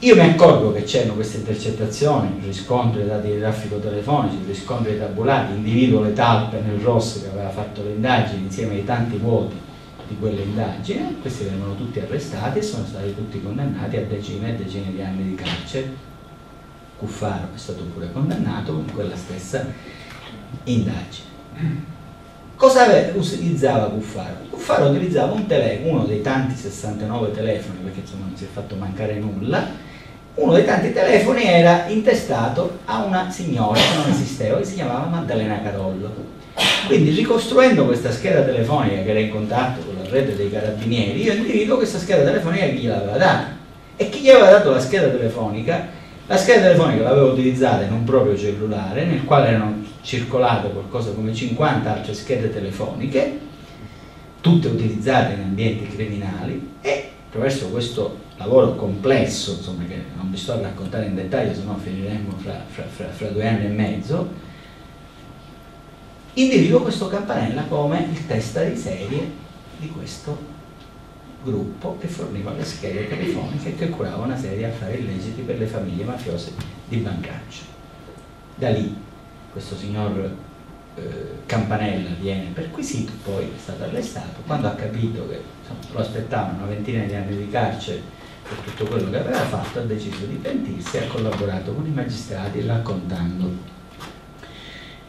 Io mi accorgo che c'erano queste intercettazioni, riscontro dei dati di traffico telefonici, riscontro dei tabulati, individuo le talpe nel rosso che aveva fatto le indagini insieme ai tanti vuoti di quelle indagini. Questi venivano tutti arrestati e sono stati tutti condannati a decine e decine di anni di carcere. Cuffaro è stato pure condannato in quella stessa indagine. Cosa utilizzava Cuffaro? Cuffaro utilizzava un telefono, uno dei tanti 69 telefoni, perché insomma non si è fatto mancare nulla. Uno dei tanti telefoni era intestato a una signora che non esisteva, che si chiamava Maddalena Carollo. Quindi, ricostruendo questa scheda telefonica che era in contatto con la rete dei carabinieri, io individuo questa scheda telefonica chi gliel'aveva data. E chi gli aveva dato la scheda telefonica? La scheda telefonica l'aveva utilizzata in un proprio cellulare, nel quale erano circolate qualcosa come 50 altre schede telefoniche, tutte utilizzate in ambienti criminali, e attraverso questo lavoro complesso, insomma, che non vi sto a raccontare in dettaglio, se no finiremo fra 2 anni e mezzo, individuo questo Campanella come il testa di serie di questo gruppo che forniva le schede telefoniche e che curava una serie di affari illeciti per le famiglie mafiose di Bancaccio. Da lì questo signor Campanella viene perquisito, poi è stato arrestato. Quando ha capito che insomma, lo aspettavano una ventina di anni di carcere per tutto quello che aveva fatto, ha deciso di pentirsi e ha collaborato con i magistrati raccontando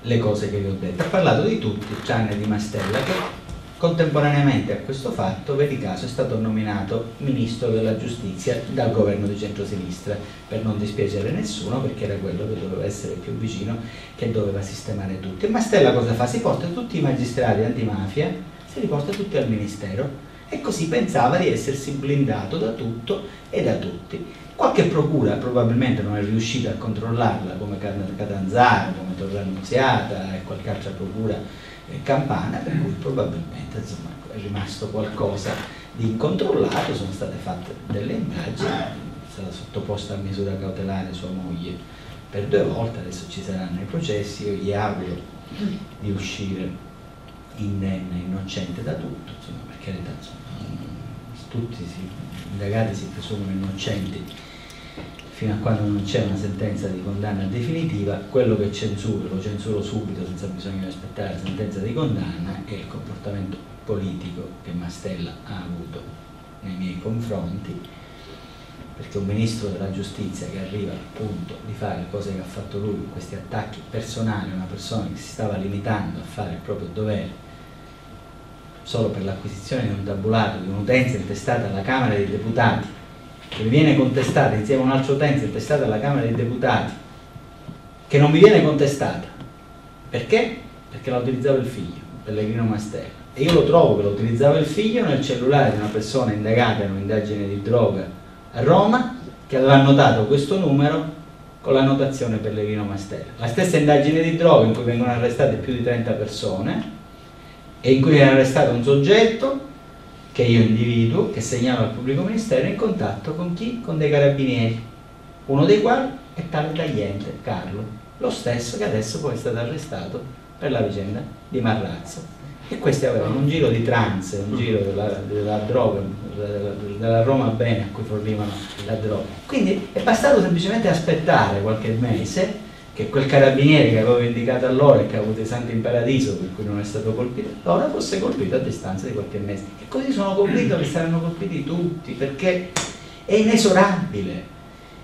le cose che vi ho detto. Ha parlato di tutti, tranne di Mastella, che contemporaneamente a questo fatto, vedi caso, è stato nominato ministro della giustizia dal governo di centrosinistra, per non dispiacere nessuno, perché era quello che doveva essere più vicino, che doveva sistemare tutti. E Mastella cosa fa? Si porta tutti i magistrati antimafia, si li porta tutti al ministero, e così pensava di essersi blindato da tutto e da tutti. Qualche procura probabilmente non è riuscita a controllarla, come Catanzaro, come Torre Annunziata e qualche altra procura campana, per cui probabilmente insomma, è rimasto qualcosa di incontrollato. Sono state fatte delle indagini, è stata sottoposta a misura cautelare sua moglie per 2 volte, adesso ci saranno i processi. Io gli auguro di uscire indenne, innocente da tutto, insomma, per carità, insomma, tutti gli indagati si presumono innocenti fino a quando non c'è una sentenza di condanna definitiva. Quello che censuro, lo censuro subito senza bisogno di aspettare la sentenza di condanna, è il comportamento politico che Mastella ha avuto nei miei confronti, perché un ministro della giustizia che arriva al punto di fare le cose che ha fatto lui, questi attacchi personali a una persona che si stava limitando a fare il proprio dovere solo per l'acquisizione di un tabulato di un'utenza intestata alla Camera dei Deputati, che mi viene contestata insieme a un'altra utenza intestata alla Camera dei Deputati, che non mi viene contestata. Perché? Perché la utilizzava il figlio, Pellegrino Mastella. E io lo trovo che lo utilizzava il figlio nel cellulare di una persona indagata in un'indagine di droga a Roma, che aveva annotato questo numero con l'annotazione Pellegrino Mastella. La stessa indagine di droga in cui vengono arrestate più di 30 persone e in cui viene arrestato un soggetto che io individuo, che segnalo al pubblico ministero, in contatto con chi? Con dei carabinieri, uno dei quali è tale Tagliente, Carlo, lo stesso che adesso poi è stato arrestato per la vicenda di Marrazzo. E questi avevano un giro di trance, un giro della droga, della Roma Bene a cui fornivano la droga. Quindi è bastato semplicemente aspettare qualche mese che quel carabiniere che avevo indicato allora e che ha avuto i santi in paradiso, per cui non è stato colpito, ora fosse colpito a distanza di qualche mese. E così sono convinto che saranno colpiti tutti, perché è inesorabile,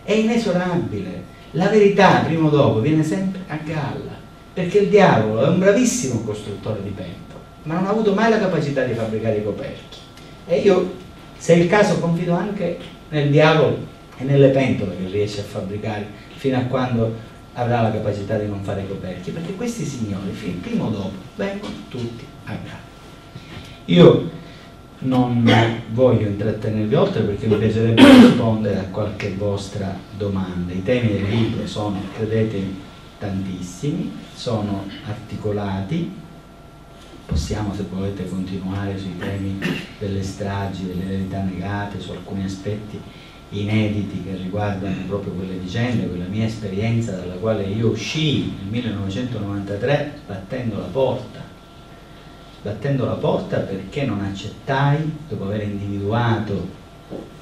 è inesorabile. La verità, prima o dopo, viene sempre a galla, perché il diavolo è un bravissimo costruttore di pentole, ma non ha avuto mai la capacità di fabbricare i coperchi. E io, se è il caso, confido anche nel diavolo e nelle pentole che riesce a fabbricare, fino a quando avrà la capacità di non fare i coperchi, perché questi signori, prima o dopo, vengono tutti a galla. Io non voglio intrattenervi oltre, perché mi piacerebbe rispondere a qualche vostra domanda. I temi del libro sono, credetemi, tantissimi, sono articolati. Possiamo, se volete, continuare sui temi delle stragi, delle verità negate, su alcuni aspetti inediti che riguardano proprio quelle vicende, quella mia esperienza dalla quale io uscii nel 1993 sbattendo la porta perché non accettai, dopo aver individuato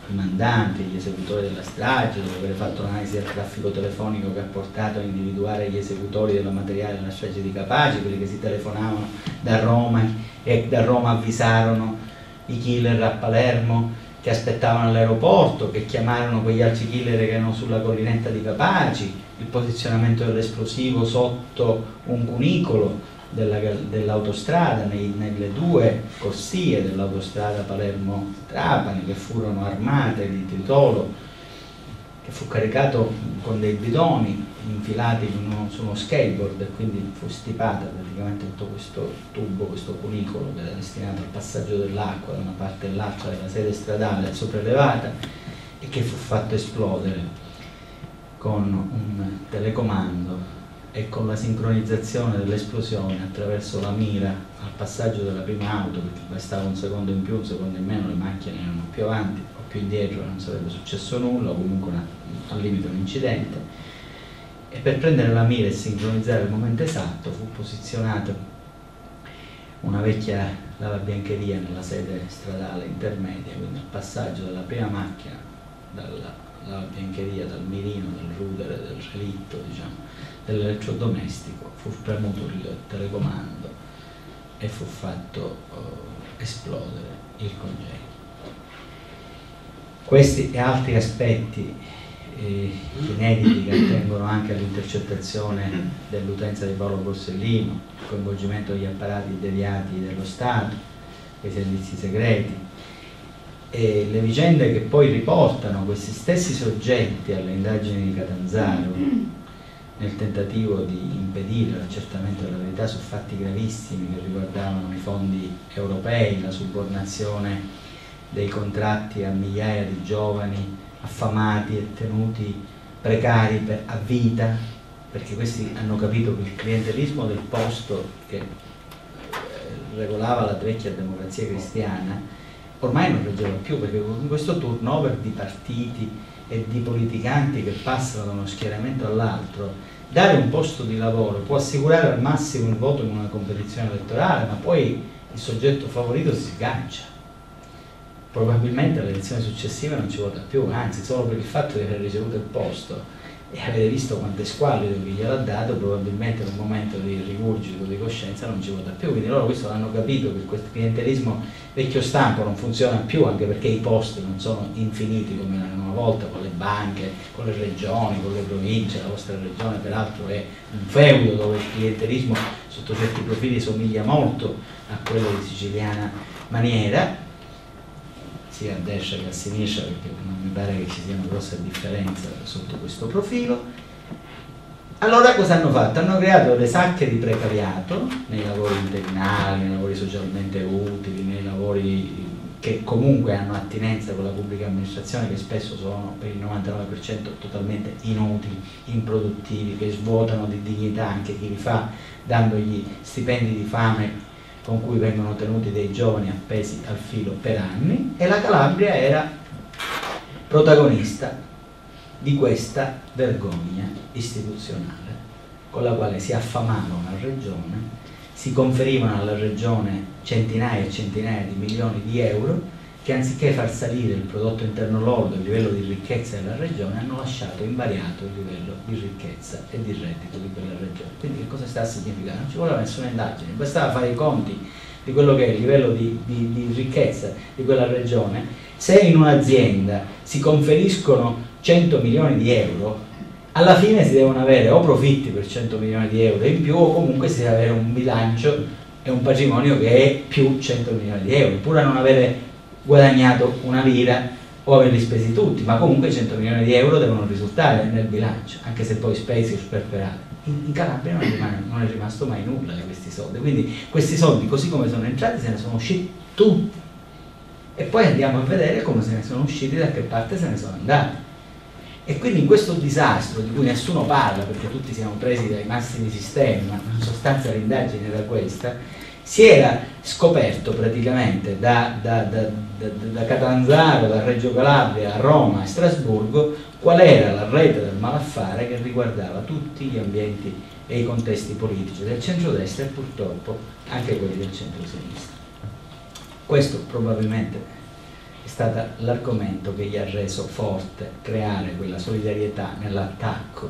i mandanti, gli esecutori della strage, dopo aver fatto l'analisi del traffico telefonico che ha portato a individuare gli esecutori del materiale della strage di Capaci, quelli che si telefonavano da Roma e da Roma avvisarono i killer a Palermo che aspettavano all'aeroporto, che chiamarono quegli altri killer che erano sulla collinetta di Capaci, il posizionamento dell'esplosivo sotto un cunicolo dell'autostrada, nelle due corsie dell'autostrada Palermo-Trapani, che furono armate di tritolo, che fu caricato con dei bidoni infilati su uno skateboard, e quindi fu stipata praticamente tutto questo tubo, questo cunicolo che era destinato al passaggio dell'acqua da una parte all'altra della sede stradale sopraelevata, e che fu fatto esplodere con un telecomando e con la sincronizzazione dell'esplosione attraverso la mira al passaggio della prima auto, perché bastava un secondo in più, un secondo in meno, le macchine erano più avanti o più indietro, non sarebbe successo nulla, o comunque al limite un incidente. E per prendere la mira e sincronizzare il momento esatto fu posizionata una vecchia lavabiancheria nella sede stradale intermedia, quindi il passaggio della prima macchina dalla lavabiancheria, dal mirino, dal rudere, del relitto, diciamo, dell'elettrodomestico, fu premuto il telecomando e fu fatto esplodere il congegno. Questi e altri aspetti inediti che attengono anche all'intercettazione dell'utenza di Paolo Borsellino, il coinvolgimento degli apparati deviati dello Stato, dei servizi segreti, e le vicende che poi riportano questi stessi soggetti alle indagini di Catanzaro nel tentativo di impedire l'accertamento della verità su fatti gravissimi che riguardavano i fondi europei, la subornazione dei contratti a migliaia di giovani affamati e tenuti precari a vita, perché questi hanno capito che il clientelismo del posto che regolava la vecchia democrazia cristiana ormai non reggeva più, perché con questo turnover di partiti e di politicanti che passano da uno schieramento all'altro, dare un posto di lavoro può assicurare al massimo il voto in una competizione elettorale, ma poi il soggetto favorito si sgancia. Probabilmente alle elezioni successive non ci vota più, anzi solo per il fatto di aver ricevuto il posto e avete visto quanto è squallido chi gliel'ha dato, probabilmente in un momento di rigurgito di coscienza non ci vota più. Quindi loro questo l'hanno capito, che questo clientelismo vecchio stampo non funziona più, anche perché i posti non sono infiniti come erano una volta, con le banche, con le regioni, con le province. La vostra regione peraltro è un feudo dove il clientelismo sotto certi profili somiglia molto a quello di siciliana maniera, sia a destra che a sinistra, perché non mi pare che ci sia una grossa differenza sotto questo profilo. Allora cosa hanno fatto? Hanno creato le sacche di precariato nei lavori interinali, nei lavori socialmente utili, nei lavori che comunque hanno attinenza con la pubblica amministrazione, che spesso sono per il 99% totalmente inutili, improduttivi, che svuotano di dignità anche chi li fa, dandogli stipendi di fame con cui vengono tenuti dei giovani appesi al filo per anni. E la Calabria era protagonista di questa vergogna istituzionale con la quale si affamava una regione, si conferivano alla regione centinaia e centinaia di milioni di euro che, anziché far salire il prodotto interno lordo, il livello di ricchezza della regione, hanno lasciato invariato il livello di ricchezza e di reddito di quella regione. Quindi che cosa sta a significare? Non ci voleva nessuna indagine, bastava fare i conti di quello che è il livello di ricchezza di quella regione. Se in un'azienda si conferiscono 100 milioni di euro, alla fine si devono avere o profitti per 100 milioni di euro in più, o comunque si deve avere un bilancio e un patrimonio che è più 100 milioni di euro, pur a non avere guadagnato una lira o averli spesi tutti, ma comunque 100 milioni di euro devono risultare nel bilancio, anche se poi spesi o sperperati. In Calabria non è rimasto mai nulla di questi soldi, quindi questi soldi, così come sono entrati, se ne sono usciti tutti, e poi andiamo a vedere come se ne sono usciti, da che parte se ne sono andati. E quindi in questo disastro di cui nessuno parla, perché tutti siamo presi dai massimi sistemi, ma in sostanza l'indagine era questa, si era scoperto praticamente da Catanzaro, da Reggio Calabria a Roma e Strasburgo qual era la rete del malaffare che riguardava tutti gli ambienti e i contesti politici del centrodestra e purtroppo anche quelli del centrosinistra. Questo probabilmente è stato l'argomento che gli ha reso forte creare quella solidarietà nell'attacco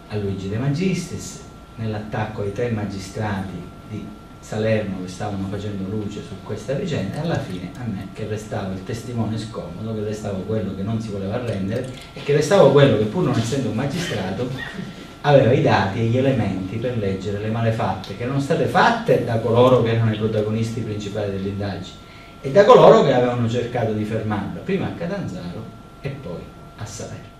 a Luigi De Magistris, nell'attacco ai 3 magistrati di Salerno che stavano facendo luce su questa vicenda, e alla fine a me, che restavo il testimone scomodo, che restavo quello che non si voleva arrendere e che restavo quello che, pur non essendo un magistrato, aveva i dati e gli elementi per leggere le malefatte che erano state fatte da coloro che erano i protagonisti principali dell'indagine e da coloro che avevano cercato di fermarla, prima a Catanzaro e poi a Salerno.